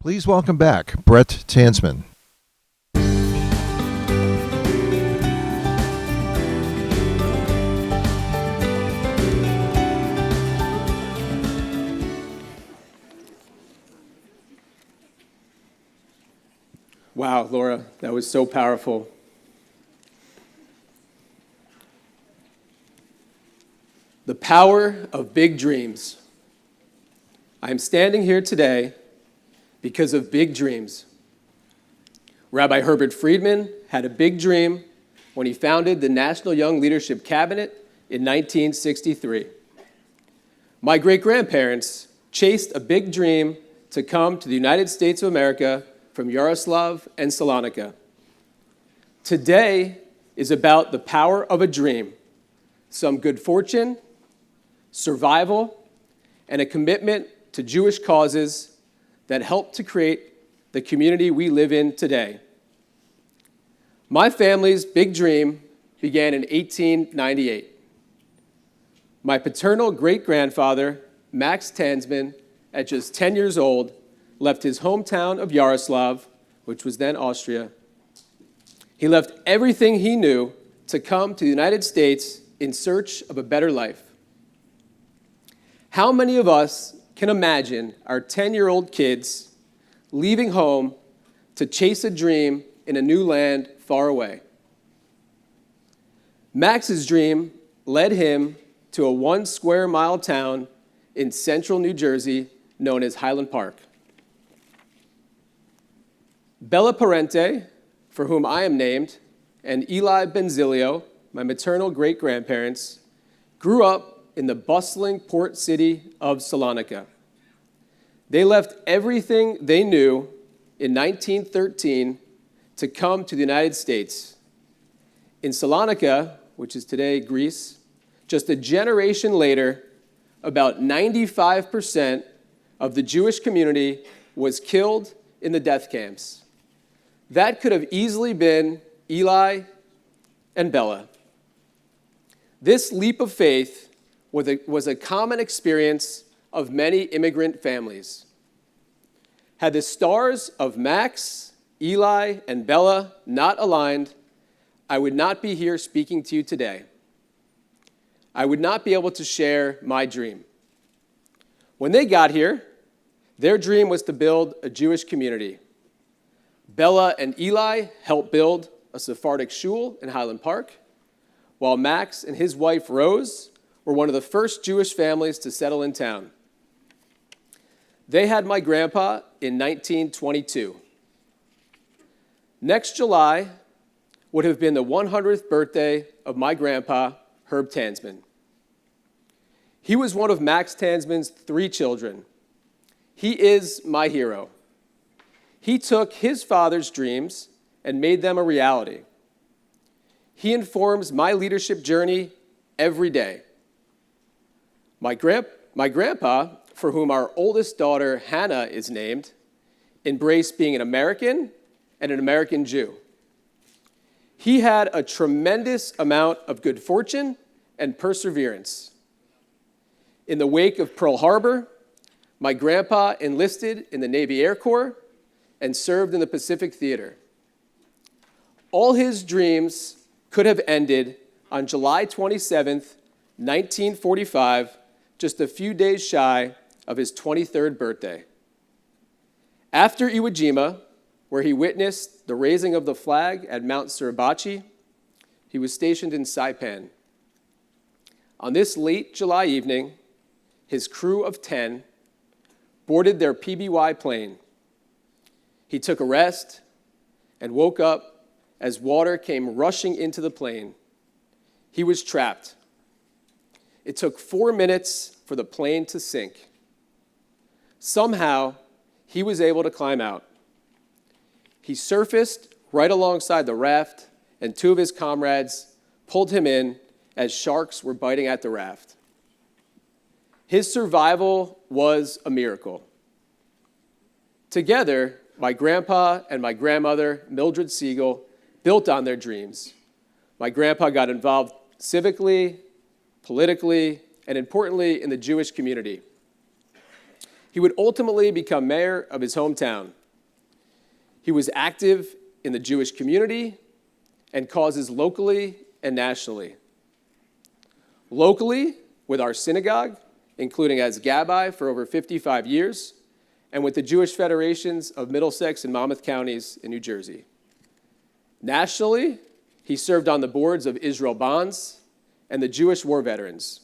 Please welcome back Brett Tanzman. Wow, Laura, that was so powerful. The power of big dreams. I am standing here today because of big dreams. Rabbi Herbert Friedman had a big dream when he founded the National Young Leadership Cabinet in 1963. My great-grandparents chased a big dream to come to the United States of America from Yaroslav and Salonika. Today is about the power of a dream, some good fortune, survival, and a commitment to Jewish causes that helped to create the community we live in today. My family's big dream began in 1898. My paternal great-grandfather, Max Tanzman, at just 10 years old, left his hometown of Yaroslav, which was then Austria. He left everything he knew to come to the United States in search of a better life. How many of us can imagine our 10-year-old kids leaving home to chase a dream in a new land far away? Max's dream led him to a 1 square mile town in central New Jersey known as Highland Park. Bella Parente, for whom I am named, and Eli Benzilio, my maternal great-grandparents, grew up in the bustling port city of Salonika. They left everything they knew in 1913 to come to the United States. In Salonika, which is today Greece, just a generation later, about 95% of the Jewish community was killed in the death camps. That could have easily been Eli and Bella. This leap of faith was a common experience of many immigrant families. Had the stars of Max, Eli, and Bella not aligned, I would not be here speaking to you today. I would not be able to share my dream. When they got here, their dream was to build a Jewish community. Bella and Eli helped build a Sephardic shul in Highland Park, while Max and his wife Rose were one of the first Jewish families to settle in town. They had my grandpa in 1922. Next July would have been the 100th birthday of my grandpa, Herb Tanzman. He was one of Max Tanzman's 3 children. He is my hero. He took his father's dreams and made them a reality. He informs my leadership journey every day. My grandpa, for whom our oldest daughter, Hannah, is named, embraced being an American and an American Jew. He had a tremendous amount of good fortune and perseverance. In the wake of Pearl Harbor, my grandpa enlisted in the Navy Air Corps and served in the Pacific Theater. All his dreams could have ended on July 27th, 1945, just a few days shy of his 23rd birthday. After Iwo Jima, where he witnessed the raising of the flag at Mount Suribachi, he was stationed in Saipan. On this late July evening, his crew of 10 boarded their PBY plane. He took a rest and woke up as water came rushing into the plane. He was trapped. It took 4 minutes for the plane to sink. Somehow, he was able to climb out. He surfaced right alongside the raft, and 2 of his comrades pulled him in as sharks were biting at the raft. His survival was a miracle. Together, my grandpa and my grandmother, Mildred Siegel, built on their dreams. My grandpa got involved civically, politically, and importantly, in the Jewish community. He would ultimately become mayor of his hometown. He was active in the Jewish community and causes locally and nationally. Locally, with our synagogue, including as Gabbai for over 55 years, and with the Jewish Federations of Middlesex and Monmouth counties in New Jersey. Nationally, he served on the boards of Israel Bonds and the Jewish War Veterans,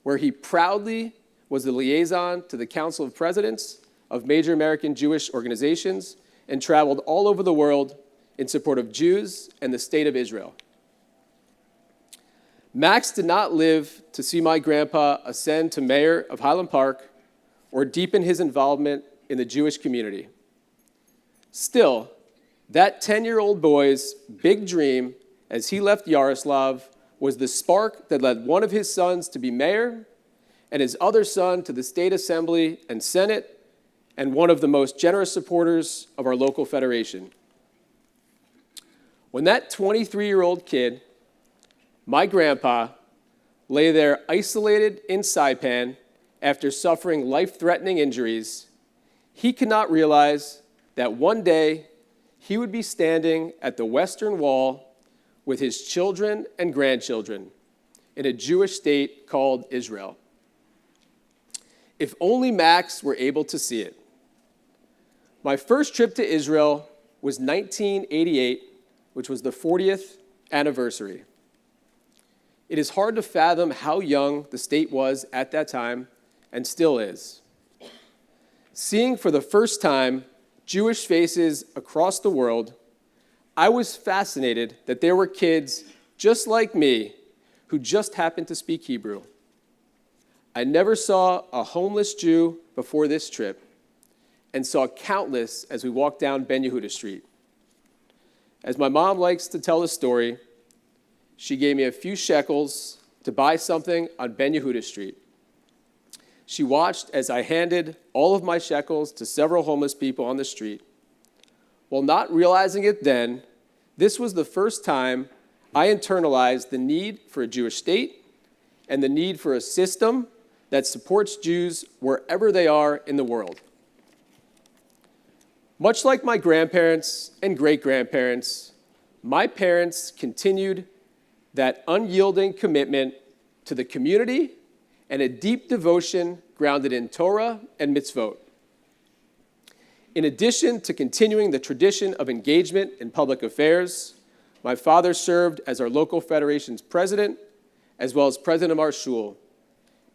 where he proudly was the liaison to the Council of Presidents of major American Jewish organizations and traveled all over the world in support of Jews and the state of Israel. Max did not live to see my grandpa ascend to mayor of Highland Park or deepen his involvement in the Jewish community. Still, that 10-year-old boy's big dream as he left Yaroslav was the spark that led one of his sons to be mayor and his other son to the state assembly and senate, and one of the most generous supporters of our local federation. When that 23-year-old kid, my grandpa, lay there isolated in Saipan after suffering life-threatening injuries, he could not realize that one day he would be standing at the Western Wall with his children and grandchildren in a Jewish state called Israel. If only Max were able to see it. My first trip to Israel was 1988, which was the 40th anniversary. It is hard to fathom how young the state was at that time, and still is. Seeing for the first time Jewish faces across the world, I was fascinated that there were kids just like me who just happened to speak Hebrew. I never saw a homeless Jew before this trip and saw countless as we walked down Ben Yehuda Street. As my mom likes to tell the story, she gave me a few shekels to buy something on Ben Yehuda Street. She watched as I handed all of my shekels to several homeless people on the street. While not realizing it then, this was the first time I internalized the need for a Jewish state and the need for a system that supports Jews wherever they are in the world. Much like my grandparents and great-grandparents, my parents continued that unyielding commitment to the community and a deep devotion grounded in Torah and mitzvot. In addition to continuing the tradition of engagement in public affairs, my father served as our local federation's president, as well as president of our shul.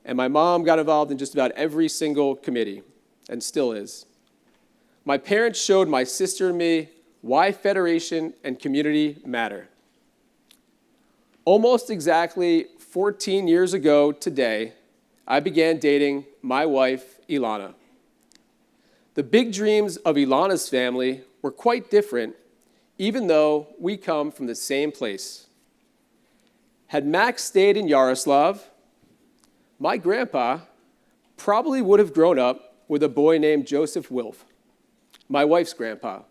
And my mom got involved in just about every single committee, and still is. My parents showed my sister and me why federation and community matter. Almost exactly 14 years ago today, I began dating my wife, Ilana. The big dreams of Ilana's family were quite different, even though we come from the same place. Had Max stayed in Yaroslav, my grandpa probably would have grown up with a boy named Joseph Wilf, my wife's grandpa.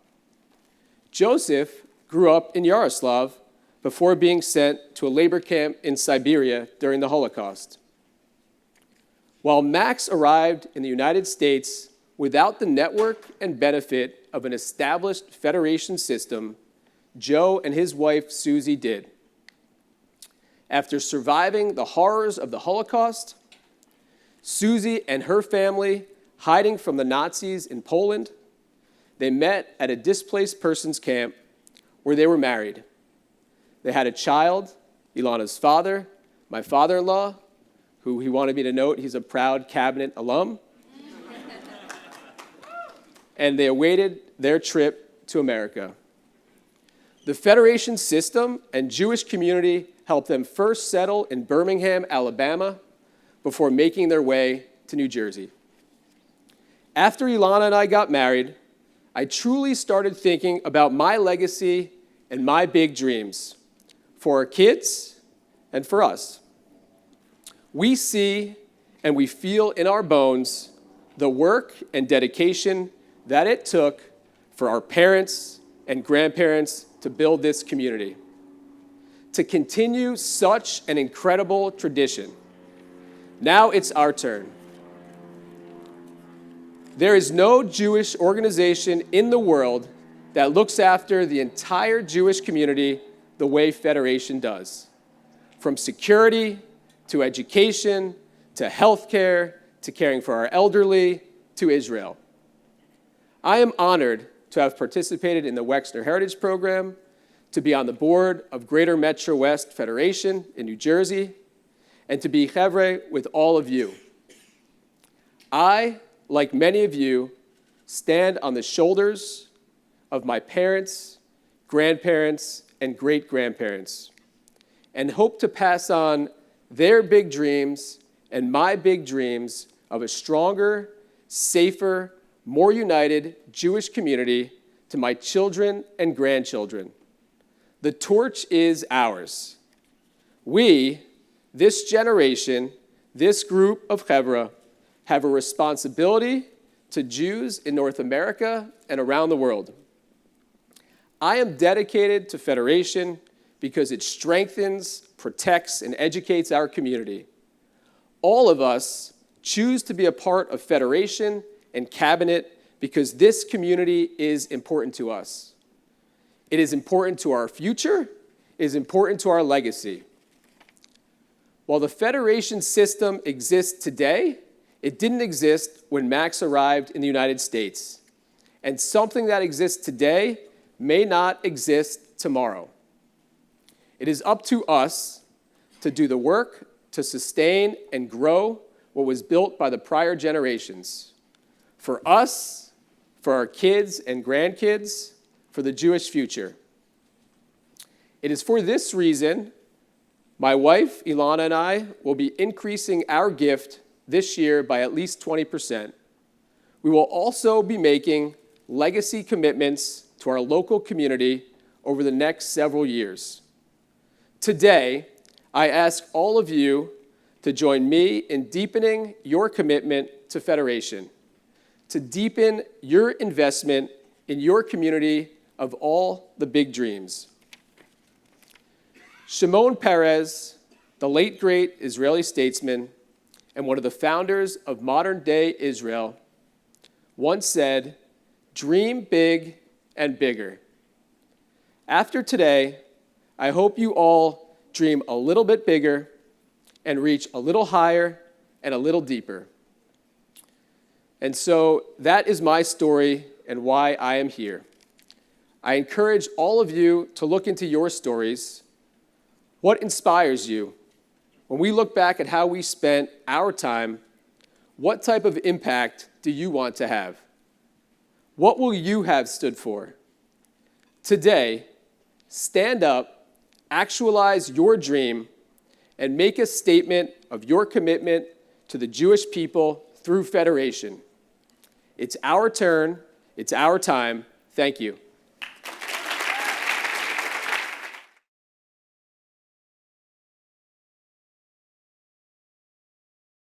Joseph grew up in Yaroslav before being sent to a labor camp in Siberia during the Holocaust. While Max arrived in the United States without the network and benefit of an established federation system, Joe and his wife Susie did. After surviving the horrors of the Holocaust, Susie and her family hiding from the Nazis in Poland, they met at a displaced persons camp where they were married. They had a child, Ilana's father, my father-in-law, who he wanted me to note, he's a proud cabinet alum. And they awaited their trip to America. The Federation system and Jewish community helped them first settle in Birmingham, Alabama, before making their way to New Jersey. After Ilana and I got married, I truly started thinking about my legacy and my big dreams for our kids and for us. We see and we feel in our bones the work and dedication that it took for our parents and grandparents to build this community, to continue such an incredible tradition. Now it's our turn. There is no Jewish organization in the world that looks after the entire Jewish community the way Federation does. From security, to education, to healthcare, to caring for our elderly, to Israel. I am honored to have participated in the Wexner Heritage Program, to be on the board of Greater Metro West Federation in New Jersey, and to be chevre with all of you. I, like many of you, stand on the shoulders of my parents, grandparents, and great-grandparents, and hope to pass on their big dreams and my big dreams of a stronger, safer, more united Jewish community to my children and grandchildren. The torch is ours. We, this generation, this group of chevra, have a responsibility to Jews in North America and around the world. I am dedicated to Federation because it strengthens, protects, and educates our community. All of us choose to be a part of Federation and Cabinet because this community is important to us. It is important to our future. It is important to our legacy. While the Federation system exists today, it didn't exist when Max arrived in the United States. And something that exists today may not exist tomorrow. It is up to us to do the work to sustain and grow what was built by the prior generations. For us, for our kids and grandkids, for the Jewish future. It is for this reason my wife, Ilana, and I will be increasing our gift this year by at least 20%. We will also be making legacy commitments to our local community over the next several years. Today, I ask all of you to join me in deepening your commitment to Federation, to deepen your investment in your community of all the big dreams. Shimon Peres, the late great Israeli statesman and one of the founders of modern-day Israel, once said, "Dream big and bigger." After today, I hope you all dream a little bit bigger and reach a little higher and a little deeper. And so that is my story and why I am here. I encourage all of you to look into your stories. What inspires you? When we look back at how we spent our time, what type of impact do you want to have? What will you have stood for? Today, stand up, actualize your dream, and make a statement of your commitment to the Jewish people through Federation. It's our turn. It's our time. Thank you.